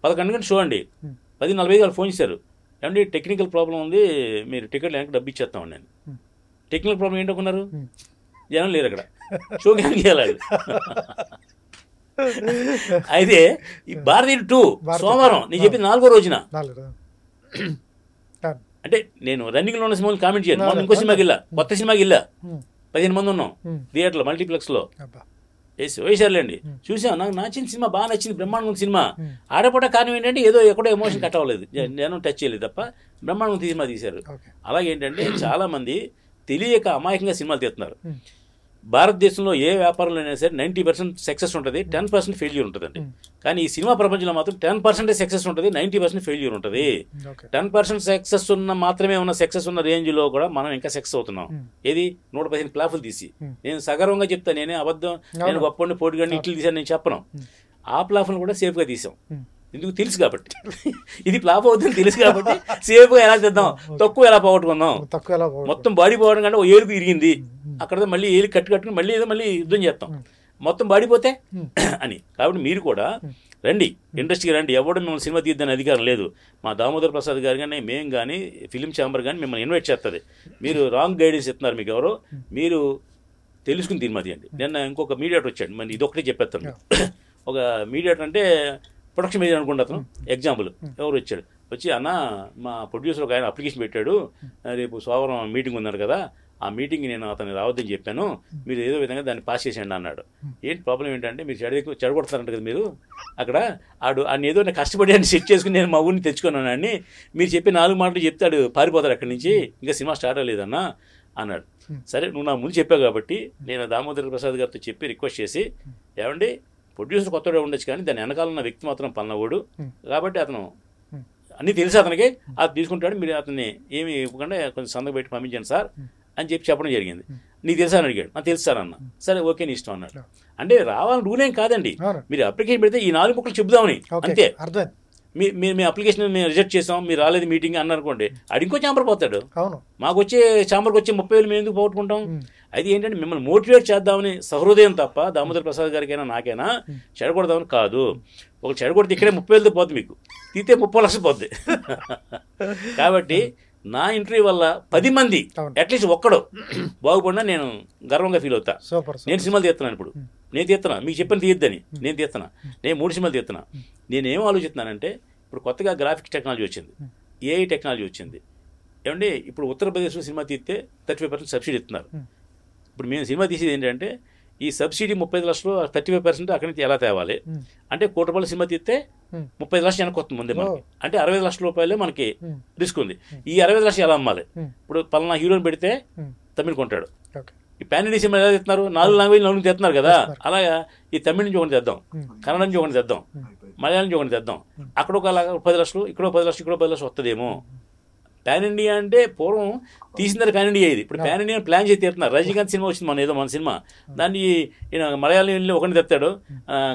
11 గంటలు షో అండి, 10:45 వాళ్ళు ఫోన్ చేశారు, ఏమంటే టెక్నికల్ ప్రాబ్లం ఉంది, మీరు టికెట్లు వెనక్కి డబ్బు ఇచ్చేస్తామండి. నేను టెక్నికల్ ప్రాబ్లం ఏంటనుకున్నారు? జనం లేరు అక్కడ, షోకి ఏం చేయాలి. అయితే ఈ భారతీయ 2 సోమవారం నేను చెప్పి 4వ రోజున, అంటే నేను రన్నింగ్లో ఉన్న సినిమాలు కామెంట్ చేయను. మనం ఇంకో సినిమాకి వెళ్ళా, కొత్త సినిమాకి వెళ్ళా, 15 మంది ఉన్నాం థియేటర్లో మల్టీప్లెక్స్లో. వేసారులేండి, చూసాం. నాకు నచ్చిన సినిమా, బాగా నచ్చింది, బ్రహ్మాండం సినిమా. ఆడపడ కారణం ఏంటంటే ఏదో ఎక్కడో ఎమోషన్ కట్ అవ్వలేదు, నేను టచ్ చేయలేదు తప్ప బ్రహ్మాండం సినిమా తీశారు. అలాగే ఏంటంటే చాలా మంది తెలియక అమాయకంగా సినిమాలు తీస్తున్నారు. భారతదేశంలో ఏ వ్యాపారంలోనైనా సరే 90% సక్సెస్ ఉంటుంది, 10% ఫెయిల్యూర్ ఉంటుందండి. కానీ ఈ సినిమా ప్రపంచంలో మాత్రం 10% సక్సెస్ ఉంటుంది, 90% ఫెయిల్యూర్ ఉంటుంది. 10% సక్సెస్ మాత్రమే ఉన్న సక్సెస్ ఉన్న రేంజ్లో కూడా మనం ఇంకా సక్సెస్ అవుతున్నాం. ఏది 115 ప్లాఫులు తీసి, నేను సగర్వంగా చెప్తాను, నేనే అబద్ధం, నేను గొప్ప పోటీగాడిని ఇట్లు తీసాను నేను చెప్పను. ఆ ప్లాఫులను కూడా సేఫ్గా తీసాం, ఎందుకు తెలుసు కాబట్టి. ఇది ఫ్లాప్ అవుతుంది తెలుసు కాబట్టి సేఫ్గా ఎలా చేద్దాం, తక్కువ ఎలా పోగొట్టుకుందాం. మొత్తం బాడీ పోవడం కంటే ఓ ఏలుగు ఇరిగింది, అక్కడ మళ్ళీ ఏలు కట్టుకుని మళ్ళీ యుద్ధం చేస్తాం, మొత్తం బాడీ పోతే అని. కాబట్టి మీరు కూడా రండి, ఇండస్ట్రీకి రండి. ఎవడు మిమ్మల్ని సినిమా తీద్దని అధికారం లేదు. మా దామోదర్ ప్రసాద్ గారు కానీ, మేము కానీ, ఫిలిం ఛాంబర్ కానీ మిమ్మల్ని ఇన్వైట్ చేస్తుంది. మీరు రాంగ్ గైడెన్స్ ఇస్తున్నారు, మీకు ఎవరో మీరు తెలుసుకుని సినిమా తీయండి. నిన్న ఇంకొక మీడియేటర్ వచ్చాడు, మరి ఇదొక్కటే చెప్పేస్తాను. ఒక మీడియేటర్ అంటే ప్రొడక్షన్ మేనేజర్ అనుకుంటా అతను. ఎగ్జాంపుల్ ఎవరు వచ్చాడు, వచ్చి అన్న మా ప్రొడ్యూసర్ ఒక ఆయన అప్లికేషన్ పెట్టాడు, రేపు సోమవారం మీటింగ్ ఉన్నారు కదా, ఆ మీటింగ్ నేను అతను రావద్దని చెప్పాను, మీరు ఏదో విధంగా దాన్ని పాస్ చేసేయండి అన్నాడు. ఏంటి ప్రాబ్లం ఏంటంటే మీరు చెడగొడతారంట కదా మీరు అక్కడ, ఆయన ఏదో కష్టపడి అని సెట్ చేసుకుని నేను మా ఊరిని తెచ్చుకున్నాను అని మీరు చెప్పి 4 మాటలు చెప్తాడు, పారిపోతాడు అక్కడి నుంచి, ఇంకా సినిమా స్టార్ట్ అవ్వలేదన్నా అన్నాడు. సరే నువ్వు నా ముందు చెప్పావు కాబట్టి నేను దామోదర్ ప్రసాద్ గారితో చెప్పి రిక్వెస్ట్ చేసి, ఏమండి ప్రొడ్యూసర్ కొత్తగా ఉండొచ్చు కానీ దాని వెనకాల ఉన్న వ్యక్తి మాత్రం పన్నవాడు కాబట్టి అతను అన్నీ తెలుసు అతనికి, అది తీసుకుంటాడు, మీరు అతన్ని ఏమి ఇవ్వకుండా కొంచెం సందర్భం పెట్టి పంపించండి సార్ అని చెప్పడం జరిగింది. నీకు తెలుసా అని అడిగాడు. నాకు తెలుసు సార్ అన్న. సరే ఓకే నీ ఇష్టం అన్నాడు. అంటే రావాలని రూల్ ఏం కాదండి, మీరు అప్లికేషన్ పెడితే ఈ 4 ముక్కలు చెబుదామని అంతే. మీ అప్లికేషన్ మేము రిజెక్ట్ చేసాం, మీరు రాలేదు మీటింగ్ అన్నారనుకోండి, అది ఇంకో ఛాంబర్ పోతాడు. మాకు వచ్చే ఛాంబర్కి వచ్చే 30,000 మేము ఎందుకు పోగొట్టుకుంటాం? అయితే ఏంటంటే మిమ్మల్ని మోటివేట్ చేద్దామని సహృదయం తప్ప దామోదర్ ప్రసాద్ గారికైనా నాకైనా చెడగొడదామని కాదు. ఒక చెడగొడితే ఇక్కడే 30,000 పోతుంది, మీకు తీతే 30 లక్షలు పోద్ది. కాబట్టి నా ఇంటర్వ్యూ వల్ల 10 మంది అట్లీస్ట్ ఒక్కడు బాగుపడినా నేను గర్వంగా ఫీల్ అవుతా. నేను సినిమాలు తీస్తున్నాను, ఇప్పుడు నేను తీస్తున్నా, మీకు చెప్పని తీయద్దని నేను తీస్తున్నా, నేను 3 సినిమాలు తీస్తున్నా. నేనేం ఆలోచిస్తున్నానంటే ఇప్పుడు కొత్తగా గ్రాఫిక్స్ టెక్నాలజీ వచ్చింది, ఏఐ టెక్నాలజీ వచ్చింది. ఏమంటే ఇప్పుడు ఉత్తరప్రదేశ్లో సినిమా తీస్తే 35% సబ్సిడీ ఇస్తున్నారు. ఇప్పుడు మేము సినిమా తీసేది ఏంటంటే ఈ సబ్సిడీ 35 లక్షలు 35% అక్కడి నుంచి ఎలా తేవాలి అంటే, ₹1,00,00,000 సినిమా తీస్తే 35 లక్షలు వెనక్కి వస్తుంది ముందే మనకి, అంటే 60 లక్షల రూపాయలే మనకి రిస్క్ ఉంది. ఈ 60 లక్షలు ఎలా అమ్మాలి? ఇప్పుడు పలానా హీరోని పెడితే తమిళ్ కొంటాడు. ఈ పాన్ ఇండియా సినిమా ఎలా తెస్తున్నారు? 4 లాంగ్వేజ్ 4 తెస్తున్నారు కదా, అలాగా ఈ తమిళ నుంచి ఒకటి తెద్దాం, కన్నడ నుంచి ఒకటి తెద్దాం, మలయాళం నుంచి ఒకటి తెద్దాం. అక్కడ ఒక 10 లక్షలు, ఇక్కడ 10 లక్షలు, ఇక్కడ 10 లక్షలు వస్తుందేమో. పాన్ ఇండియా అంటే పూర్వం తీసిందని పాన్ ఇండియా ఇది, ఇప్పుడు పాన్ ఇండియా ప్లాన్ చేసి తీస్తున్నారు. రజనీకాంత్ సినిమా వచ్చింది మన సినిమా, దాన్ని మలయాళం వెళ్ళి ఒకటి తెస్తాడు,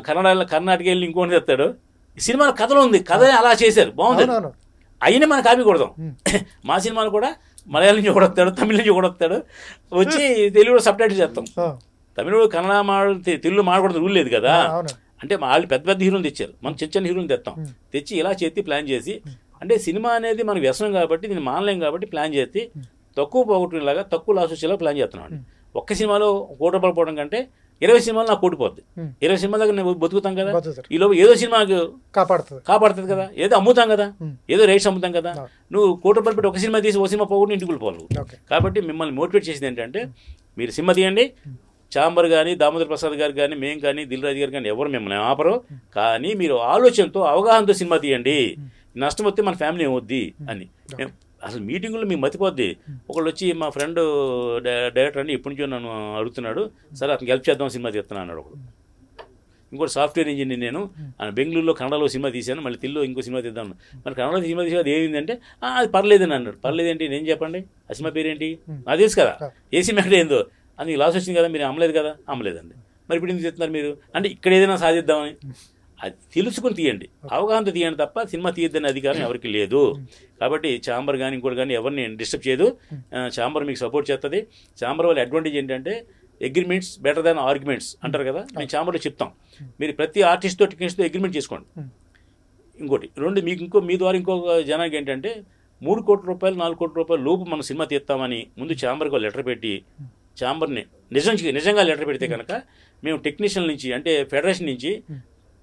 కర్ణాటక వెళ్ళి ఇంకొకటి తెస్తాడు. సినిమా కథలో ఉంది, కథ అలా చేశారు, బాగుంది. అయినా మనం కాపీ కొడదాం. మా సినిమాలు కూడా మలయాళం నుంచి కూడా వస్తాడు, తమిళ నుంచి కూడా వస్తాడు, వచ్చి తెలుగులో సబ్ టైటిల్ చేస్తాం. తమిళ కన్నడ తెలుగులో మాట్లాడడం రూల్ లేదు కదా. అంటే వాళ్ళు పెద్ద పెద్ద హీరోలు తెచ్చారు, మనం చిన్న చిన్న హీరోలు తెస్తాం. తెచ్చి ఇలా చేతి ప్లాన్ చేసి, అంటే సినిమా అనేది మనకు వ్యసనం కాబట్టి దీన్ని మానలేం కాబట్టి ప్లాన్ చేసి తక్కువ పోగొట్టుకునేలాగా తక్కువ లాస్ వచ్చేలా ప్లాన్ చేస్తున్నాను. ఒక్క సినిమాలో ₹1 పోవడం కంటే 20 సినిమాలు నాకు పోటీపోద్ది. 20 సినిమాల దగ్గర నేను బతుకుతాం కదా. ఈలో ఏదో సినిమాకు కాపాడుతుంది కదా, ఏదో అమ్ముతాం కదా, ఏదో రేట్స్ అమ్ముతాం కదా. నువ్వు ₹1 పెట్టి ఒక సినిమా తీసి ఒక సినిమా పోగొట్టి ఇంటికి వెళ్ళిపోవాలి. కాబట్టి మిమ్మల్ని మోటివేట్ చేసింది ఏంటంటే, మీరు సినిమా తీయండి. చాంబర్ కానీ, దామోదర్ ప్రసాద్ గారు కానీ, మేము కానీ, దిల్ రాజు గారు కానీ ఎవరు మిమ్మల్ని ఆపరు. కానీ మీరు ఆలోచనతో, అవగాహనతో సినిమా తీయండి. నష్టం వస్తే మన ఫ్యామిలీ ఏమవుద్ది అని. అసలు మీటింగుల్లో మీకు మతిపోద్ది. ఒకళ్ళు వచ్చి మా ఫ్రెండ్ డైరెక్టర్ అని ఎప్పటి నుంచో నన్ను అడుగుతున్నాడు, సరే అతనికి హెల్ప్ చేద్దాం సినిమా తీస్తున్నా అన్నాడు ఒకడు. ఇంకోటి సాఫ్ట్వేర్ ఇంజనీర్, నేను బెంగళూరులో కన్నడలో సినిమా తీశాను, మళ్ళీ తిల్లో ఇంకో సినిమా తీద్దాం. మరి కన్నడలో సినిమా తీసేది ఏమైందంటే, అది పర్లేదని అన్నాడు. పర్లేదేంటి, నేను చెప్పండి ఆ సినిమా పేరేంటి నాకు తెలుసు కదా, ఏ సినిమా అంటే ఏందో. అందుకు లాస్ వచ్చింది కదా, మీరు అమ్మలేదు కదా. అమ్మలేదండి. మరి ఇప్పుడు ఎందుకు చెప్తున్నారు మీరు అంటే, ఇక్కడ ఏదైనా సాధిద్దామని. అది తెలుసుకుని తీయండి, అవగాహనతో తీయండి తప్ప సినిమా తీయద్దని అధికారం ఎవరికి లేదు. కాబట్టి చాంబర్ కానీ ఇంకోటి కానీ ఎవరిని డిస్టర్బ్ చేయదు. చాంబర్ మీకు సపోర్ట్ చేస్తుంది. చాంబర్ వాళ్ళ అడ్వాంటేజ్ ఏంటంటే, అగ్రిమెంట్స్ బెటర్ దాన్ ఆర్గ్యుమెంట్స్ అంటారు కదా. మేము చాంబర్లో చెప్తాం, మీరు ప్రతి ఆర్టిస్ట్తో టెక్నీషియన్తో అగ్రిమెంట్ చేసుకోండి. ఇంకోటి మీకు మీ ద్వారా ఇంకొక జనానికి ఏంటంటే, ₹3 కోట్ల ₹4 కోట్ల లోపు మనం సినిమా తీస్తామని ముందు చాంబర్కి లెటర్ పెట్టి, చాంబర్ని నిజంగా లెటర్ పెడితే కనుక మేము టెక్నీషియన్ నుంచి, అంటే ఫెడరేషన్ నుంచి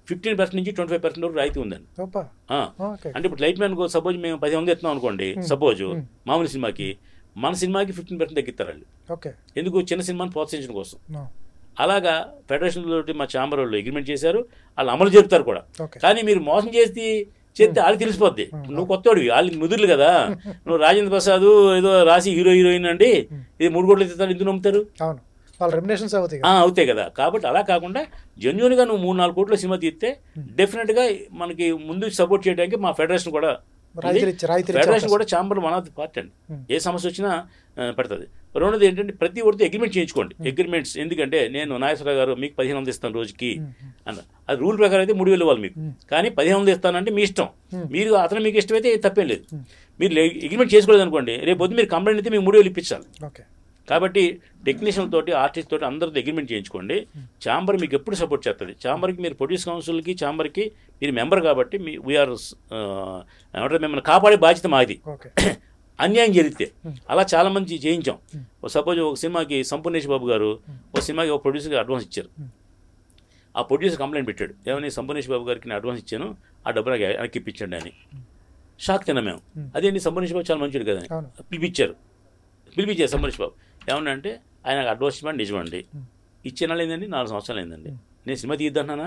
15% నుంచి 25% వరకు రాయితీ ఉందండి. అంటే ఇప్పుడు లైట్ మ్యాన్ సపోజ్ మేము 10 మంది ఎత్తున్నాం అనుకోండి, సపోజ్ మామూలు సినిమాకి, మన సినిమాకి 15% తగ్గిస్తారు వాళ్ళు. ఎందుకు, చిన్న సినిమాని ప్రోత్సహించడం కోసం. అలాగా ఫెడరేషన్ తోటి మా చాంబర్ వాళ్ళు అగ్రిమెంట్ చేశారు, వాళ్ళు అమలు జరుపుతారు కూడా. కానీ మీరు మోసం చేస్తే వాళ్ళు తెలిసిపోద్ది. నువ్వు కొత్తవాడివి, వాళ్ళు ముదురులు కదా. నువ్వు రాజేంద్ర ప్రసాద్ ఏదో రాసి హీరోయిన్ అండి, ఇది 3 కోట్లు ఇస్తారు, ఎందుకు నమ్ముతారు? అవుతాయి కదా. కాబట్టి అలా కాకుండా జెన్యూన్గా నువ్వు 3-4 కోట్ల సినిమా తీస్తే డెఫినెట్గా మనకి ముందు సపోర్ట్ చేయడానికి మా ఫెడరేషన్ కూడా chamber one of the part అండి. ఏ సమస్య వచ్చినా పెడుతుంది. రెండోది ఏంటంటే, ప్రతి ఒక్కరితో అగ్రిమెంట్ చేయించుకోండి. అగ్రిమెంట్స్ ఎందుకంటే, నేను నాగేశ్వరరావు గారు మీకు 1500 ఇస్తాను రోజుకి అన్న, అది రూల్ ప్రకారం అయితే 3000 ఇవ్వాలి మీకు. కానీ 1500 ఇస్తానంటే మీ ఇష్టం, మీరు అతను మీకు ఇష్టమైతే తప్పేం లేదు. మీరు అగ్రిమెంట్ చేసుకోలేదు అనుకోండి, రేపు పొద్దు మీరు కంప్లైంట్ అయితే మీకు 3000 ఇప్పించాలి. కాబట్టి టెక్నీషియన్ తోటి, ఆర్టిస్ట్ తోటి అందరితో అగ్రిమెంట్ చేయించుకోండి. చాంబర్ మీకు ఎప్పుడు సపోర్ట్ చేస్తుంది. చాంబర్కి మీరు ప్రొడ్యూస్ కౌన్సిల్కి, చాంబర్కి మీరు మెంబర్ కాబట్టి వీఆర్ ఏమంటారు, మిమ్మల్ని కాపాడే బాధ్యత మాది. అన్యాయం జరిగితే అలా చాలా మంది చేయించాం. సపోజ్ ఒక సినిమాకి సంపూర్ణేష్ బాబు గారు ఒక సినిమాకి ఒక ప్రొడ్యూసర్కి అడ్వాన్స్ ఇచ్చారు. ఆ ప్రొడ్యూసర్ కంప్లైంట్ పెట్టాడు, ఏమని, సంపూర్ణేష్ బాబు గారికి నేను అడ్వాన్స్ ఇచ్చాను, ఆ డబ్బు నాకు వెనక్కి ఇప్పించండి అని. షాక్ తిన్నాం మేము. అదేంటి, సంపూర్ణేష్ బాబు చాలా మంచిది కదా. పిలిపించారు సంపూర్ణేష్ బాబు. ఏమన్నా అంటే, ఆయన అడ్వాన్స్ ఇవ్వండి, నిజమండి, ఇచ్చే నెల అయిందండి, 4 సంవత్సరాలు అయిందండి. నేను సినిమా తీద్దానా,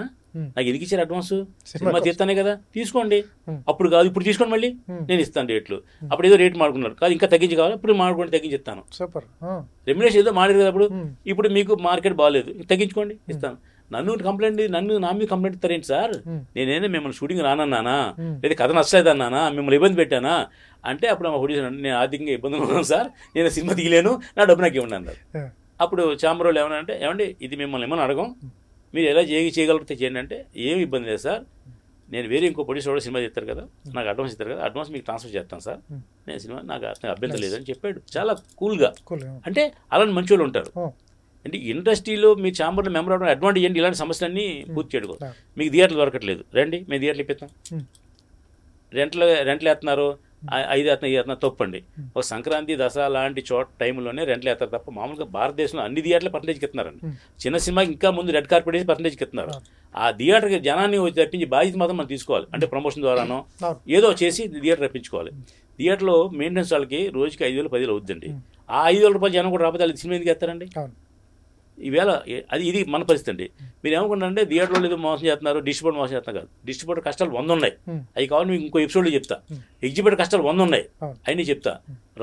నాకు ఎందుకు ఇచ్చారు అడ్వాన్స్? సినిమా తీస్తానే కదా, తీసుకోండి. అప్పుడు కాదు, ఇప్పుడు తీసుకోండి, మళ్ళీ నేను ఇస్తాను రేట్లు. అప్పుడు ఏదో రేట్ మాడుకున్నారు, కాదు ఇంకా తగ్గించి కావాలి, ఇప్పుడు మాడుకోండి, తగ్గించిస్తాను. రెమ్యునరేషన్ ఏదో మాడారు కదా అప్పుడు, ఇప్పుడు మీకు మార్కెట్ బాగాలేదు, తగ్గించుకోండి, ఇస్తాను. నా మీద కంప్లైంట్ ఇస్తారేంటి సార్? నేనేనా మిమ్మల్ని షూటింగ్ రానన్నానా, లేదా కథ నచ్చలేదన్నానా, మిమ్మల్ని ఇబ్బంది పెట్టానా అంటే, అప్పుడు మా ప్రొడ్యూసర్, నేను ఆర్థికంగా ఇబ్బందులు ఉన్నాను సార్, నేను సినిమా తీయలేను, నా డబ్బు నాకు ఇవ్వండి అన్నారు. అప్పుడు చాంబర్ వాళ్ళు ఏమన్నా అంటే, ఏమండి ఇది మిమ్మల్ని ఏమన్నా అడగం, మీరు ఎలా చేయగలిగితే చేయండి అంటే, ఏమి ఇబ్బంది లేదు సార్, నేను వేరే ఇంకో ప్రొడ్యూసర్ కూడా సినిమా చేస్తారు కదా, నాకు అడ్వాన్స్ ఇస్తారు కదా, అడ్వాన్స్ మీకు ట్రాన్స్ఫర్ చేస్తాను సార్, నేను సినిమా నాకు అభ్యంతరం లేదని చెప్పాడు. చాలా కూల్గా. అంటే అలాంటి మంచి వాళ్ళు ఉంటారు. అంటే ఇండస్ట్రీలో మీ చాంబర్లో మెంబర్ అవడం అడ్వాంటేజ్ ఏంటి, ఇలాంటి సమస్యలన్నీ పూర్తి చేయడం. మీకు థియేటర్లు దొరకట్లేదు, రండి మేము థియేటర్లు ఇప్పిస్తాం. రెంట్లు వేస్తున్నారు, 5 వేస్తున్నారు, తప్పండి. ఒక సంక్రాంతి, దసరా లాంటి టైంలోనే రెంట్లు వేస్తారు తప్ప, మామూలుగా భారతదేశంలో అన్ని థియేటర్లు పర్సెంటేజ్కి ఇస్తున్నారండి. చిన్న సినిమాకి ఇంకా ముందు రెడ్ కార్పెట్ వేసి పర్సెంటేజ్కి ఇస్తున్నారు. ఆ థియేటర్కి జనాన్ని తప్పించి బాధ్యత మాత్రం మనం తీసుకోవాలి. అంటే ప్రమోషన్ ద్వారానో ఏదో చేసి థియేటర్ రప్పించుకోవాలి. థియేటర్లో మెయింటెనెన్స్ వాళ్ళకి రోజుకి 5,000 10,000 అవుతుందండి. ఆ 5,000 రూపాయలు జనం కూడా రాకపోతే వాళ్ళు సినిమా ఎందుకు వేస్తారండి? ఈవేళ ఇది మన పరిస్థితి అండి. మీరు ఏమనుకుంటారంటే, థియేటర్లో ఏదో మోసం చేస్తున్నారు, డిస్ట్రిబ్యూటర్ మోసం చేస్తున్నారు కాదు. డిస్ట్రిబ్యూటర్ కష్టాలు 100 ఉన్నాయి, అవి కావాలి మీకు ఇంకో ఎపిసోడ్లో చెప్తా. ఎగ్జిబ్యూటర్ కష్టాలు 100 ఉన్నాయి, అవన్నీ చెప్తా.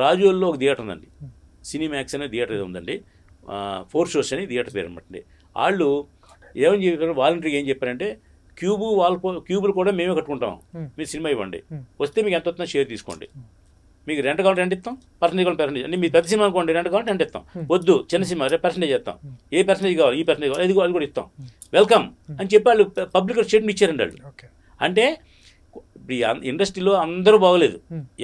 రాజుల్లో ఒక థియేటర్ ఉందండి, సినిమాక్స్ అనే థియేటర్ ఏదో ఉందండి, 4 షోస్ అని థియేటర్ పేరు అనమాట. వాళ్ళు ఏమని చెప్పారు, వాలంటీర్గా ఏం చెప్పారంటే, క్యూబులు కూడా మేమే కట్టుకుంటాం, మీరు సినిమా ఇవ్వండి, వస్తే మీకు ఎంత వస్తుందో షేర్ తీసుకోండి, మీకు రెంట్ కావాలి రెంట్ ఇస్తాం, పర్సెంటేజ్ కావాలి పర్సెంటేజ్. అంటే మీ పెద్ద సినిమా అనుకోండి, రెంట్ కావాలి రెంట్ ఇస్తాం, వద్దు చిన్న సినిమా పర్సెంటేజ్ ఇస్తాం, ఏ పర్సెంటేజ్ కావాలి ఈ పర్సెంటేజ్ కావాలి, అది కూడా ఇస్తాం, వెల్కమ్ అని చెప్పి వాళ్ళు పబ్లిక్ స్టేట్మెంట్ ఇచ్చారండి వాళ్ళు. అంటే ఇప్పుడు ఇండస్ట్రీలో అందరూ బాగోలేదు,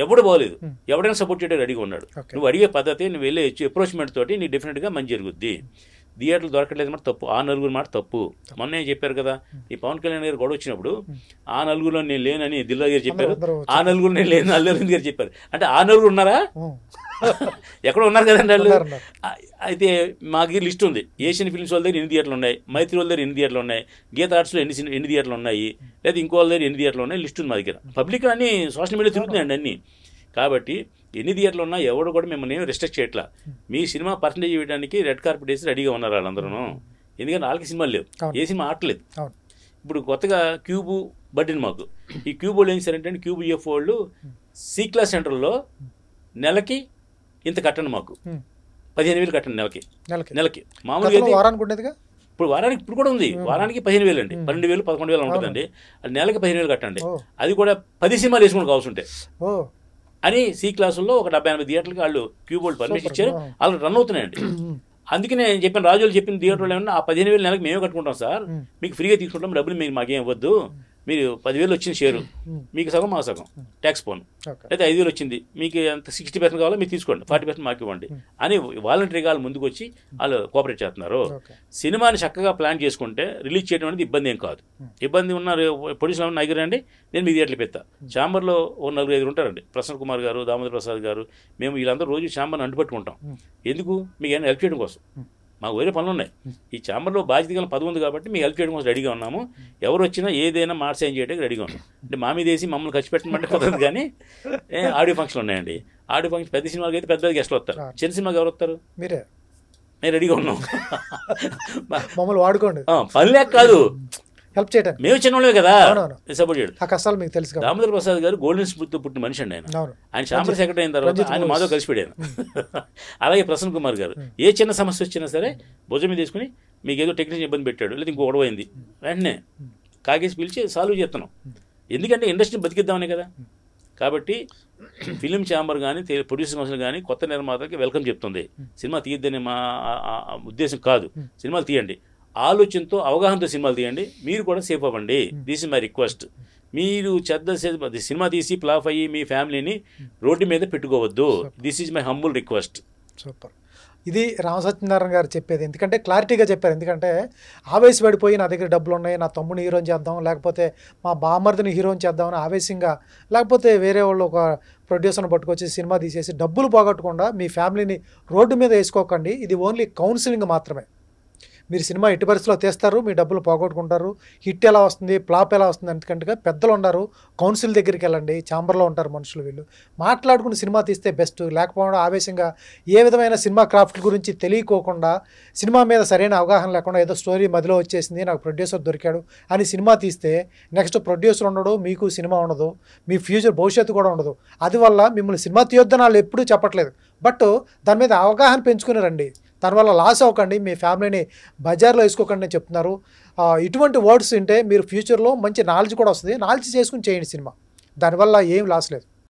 ఎవడు బాగోలేదు, ఎవడైనా సపోర్ట్ చేయడానికి రెడీగా ఉన్నాడు. నువ్వు అడిగే పద్ధతి, నువ్వు వెళ్ళే అప్రోచ్మెంట్ తోటి నీకు డెఫినెట్గా మంచి జరుగుద్ది. థియేటర్లు దొరకట్లేదు మాట తప్పు, ఆ నలుగురు మాట తప్పు. మొన్నే చెప్పారు కదా, ఈ పవన్ కళ్యాణ్ గారు గొడవ వచ్చినప్పుడు ఆ నలుగురిలో నేను లేనని దిల్రాజు గారు చెప్పారు, ఆ నలుగురు నేను లేని అల్లు అరవింద్ గారు చెప్పారు. అంటే ఆ నలుగురు ఉన్నారా? ఎక్కడ ఉన్నారు కదండి వాళ్ళు. అయితే మాకు లిస్ట్ ఉంది, ఏషియన్ ఫిల్మ్స్ వాళ్ళ దగ్గర ఎన్ని థియేటర్లు ఉన్నాయి, మైత్రి వాళ్ళ దగ్గర ఎన్ని థియేటర్లు ఉన్నాయి, గీత ఆర్ట్స్లో ఎన్ని థియేటర్లు ఉన్నాయి, లేదా ఇంకో వాళ్ళ దగ్గర ఎన్ని థియేటర్లు ఉన్నాయి, లిస్ట్ ఉంది మా దగ్గర. పబ్లిక్ అన్ని సోషల్ మీడియా తిరుగుతున్నాయండి అన్ని. కాబట్టి ఎన్ని థియేటర్లు ఉన్నా ఎవడు కూడా మిమ్మల్ని ఏమి రెస్ట్రిక్ట్ చేయట్లా. మీ సినిమా పర్సంటేజ్ ఇవ్వడానికి రెడ్ కార్పెట్ వేసి రెడీగా ఉన్నారు వాళ్ళందరూ. ఎందుకంటే వాళ్ళకి సినిమాలు లేవు, ఏ సినిమా ఆడలేదు. ఇప్పుడు కొత్తగా క్యూబు బడ్డీని మాకు ఈ క్యూబ్ వాళ్ళు ఏం చేశారంటే, క్యూబ్ యూఎఫ్ వాళ్ళు సి క్లాస్ సెంటర్లో నెలకి ఇంత కట్టండి, మాకు 15,000 కట్టండి నెలకి. మామూలుగా ఇప్పుడు వారానికి ఇప్పుడు కూడా ఉంది, వారానికి 15,000 అండి, 12,000 11,000 ఉంటుందండి. అది నెలకి 15,000 కట్టండి, అది కూడా 10 సినిమాలు వేసుకుని కావాల్సి ఉంటే అని సి క్లాసుల్లో ఒక 70-80 థియేటర్లకి వాళ్ళు క్యూబ్ వాళ్ళు పర్మిషన్ ఇచ్చారు. వాళ్ళు రన్ అవుతున్నాయండి. అందుకే నేను చెప్పాను, రాజులు చెప్పిన థియేటర్లు ఏమన్నా ఆ 15,000 నెలకి మేమే కట్టుకుంటాం సార్, మీకు ఫ్రీగా తీసుకుంటాం, డబ్బులు మీరు మాకేం ఇవ్వద్దు, మీరు 10,000 వచ్చిన షేరు మీకు సగం మా సగం ట్యాక్స్ పోను, అయితే 5,000 వచ్చింది మీకు ఎంత 60% కావాలో మీరు తీసుకోండి, 40% మాకు ఇవ్వండి అని వాలంటరీగా వాళ్ళు ముందుకు వచ్చి వాళ్ళు కోఆపరేట్ చేస్తున్నారు. సినిమాని చక్కగా ప్లాన్ చేసుకుంటే రిలీజ్ చేయడం అనేది ఇబ్బంది ఏం కాదు. ఇబ్బంది ఉన్న ప్రొడ్యూసర్ నలుగురు అండి, నేను మీ థియేటర్లు పెడతా. ఛాంబర్లో ఓ 4-5 ఉంటారండి, ప్రసన్న కుమార్ గారు, దామోదర్ ప్రసాద్ గారు, మేము వీళ్ళందరూ రోజు ఛాంబర్ని అంటుపెట్టుకుంటాం. ఎందుకు? మీకు ఏమైనా హెల్ప్ చేయడం కోసం. మాకు వేరే పనులు ఉన్నాయి, ఈ ఛాంబర్లో బాధ్యత గల 10 ఉంది కాబట్టి మీకు హెల్ప్ చేయడం కోసం రెడీగా ఉన్నాము. ఎవరు వచ్చినా ఏదైనా మార్చేయం చేయడానికి రెడీగా ఉన్నాం. అంటే మా మీద వేసి మమ్మల్ని ఖర్చు పెట్టమంటే కుదరదు. కానీ ఆడియో ఫంక్షన్లు ఉన్నాయండి, ఆడియో ఫంక్షన్ పెద్ద సినిమాకి అయితే పెద్ద గెస్ట్లు వస్తారు, చిన్న సినిమాకి ఎవరు వస్తారు? మీరే. మేము రెడీగా ఉన్నాం, మమ్మల్ని వాడుకోండి, పని లేక కాదు, హెల్ప్ చేయడానికి. మేము చిన్నోళ్ళే కదా, సపోర్ట్ చేయడం. ఆ కష్టాలు మీకు తెలుసు. దామోదర్ ప్రసాద్ గారు గోల్డెన్ స్పూన్తో పుట్టిన మనిషి అండి. ఆయన ఛాంబర్ సెక్రటరీ అయిన తర్వాత ఆయన మాతో కలిసిపోయాను. అలాగే ప్రసన్న కుమార్ గారు ఏ చిన్న సమస్య వచ్చినా సరే భుజం మీద తీసుకుని, మీకు ఏదో టెక్నీషియన్ ఇబ్బంది పెట్టాడు లేదా ఇంకో గొడవ అయింది, వెంటనే కాగేసి పిలిచి సాల్వ్ చేస్తున్నాం. ఎందుకంటే ఇండస్ట్రీని బతికిద్దామనే కదా. కాబట్టి ఫిలిం ఛాంబర్ కానీ ప్రొడ్యూసర్ కౌన్సిల్ కానీ కొత్త నిర్మాతకి వెల్కమ్ చెప్తుంది. సినిమా తీయద్దని మా ఉద్దేశం కాదు, సినిమాలు తీయండి, ఆలోచనతో అవగాహనతో సినిమాలు తీయండి, మీరు కూడా సేఫ్ అవ్వండి. This is my request. మీరు చెడ్డ సినిమా తీసి ఫ్లాప్ అయ్యి మీ ఫ్యామిలీని రోడ్డు మీద పెట్టుకోవద్దు. This is my humble request. Super. ఇది రామసత్యనారాయణ గారు చెప్పేది. ఎందుకంటే క్లారిటీగా చెప్పారు. ఎందుకంటే ఆవేశపడిపోయి నా దగ్గర డబ్బులు ఉన్నాయి, నా తమ్ముని హీరోని చేద్దాం, లేకపోతే మా బామర్దిని హీరోని చేద్దామని ఆవేశంగా, లేకపోతే వేరే వాళ్ళు ఒక ప్రొడ్యూసర్ని పట్టుకొచ్చి సినిమా తీసేసి డబ్బులు పోగొట్టకుండా మీ ఫ్యామిలీని రోడ్డు మీద వేసుకోకండి. ఇది ఓన్లీ కౌన్సిలింగ్ మాత్రమే. మీరు సినిమా ఎట్టి పరిస్థితిలో తీస్తారు, మీ డబ్బులు పోగొట్టుకుంటారు, హిట్ ఎలా వస్తుంది, ఫ్లాప్ ఎలా వస్తుంది, ఎందుకంటే పెద్దలు ఉన్నారు, కౌన్సిల్ దగ్గరికి వెళ్ళండి, ఛాంబర్లో ఉంటారు మనుషులు, వీళ్ళు మాట్లాడుకుని సినిమా తీస్తే బెస్ట్. లేకపోవడం ఆవేశంగా ఏ విధమైన సినిమా క్రాఫ్ట్ గురించి తెలియకోకుండా, సినిమా మీద సరైన అవగాహన లేకుండా ఏదో స్టోరీ మధ్యలో వచ్చేసింది, నాకు ప్రొడ్యూసర్ దొరికాడు అని సినిమా తీస్తే నెక్స్ట్ ప్రొడ్యూసర్ ఉండడు, మీకు సినిమా ఉండదు, మీ ఫ్యూచర్ భవిష్యత్తు కూడా ఉండదు. అది వల్ల మిమ్మల్ని సినిమా తీయొద్దని వాళ్ళు ఎప్పుడూ చెప్పట్లేదు, బట్ దాని మీద అవగాహన పెంచుకుని రండి. దానివల్ల లాస్ అవ్వకండి, మీ ఫ్యామిలీని బజార్లో వేసుకోకండి అని చెప్తున్నారు. ఇటువంటి వర్డ్స్ ఉంటే మీరు ఫ్యూచర్లో మంచి నాలెడ్జ్ కూడా వస్తుంది, నాలెడ్జ్ చేసుకుని చేయండి సినిమా, దానివల్ల ఏం లాస్ లేదు.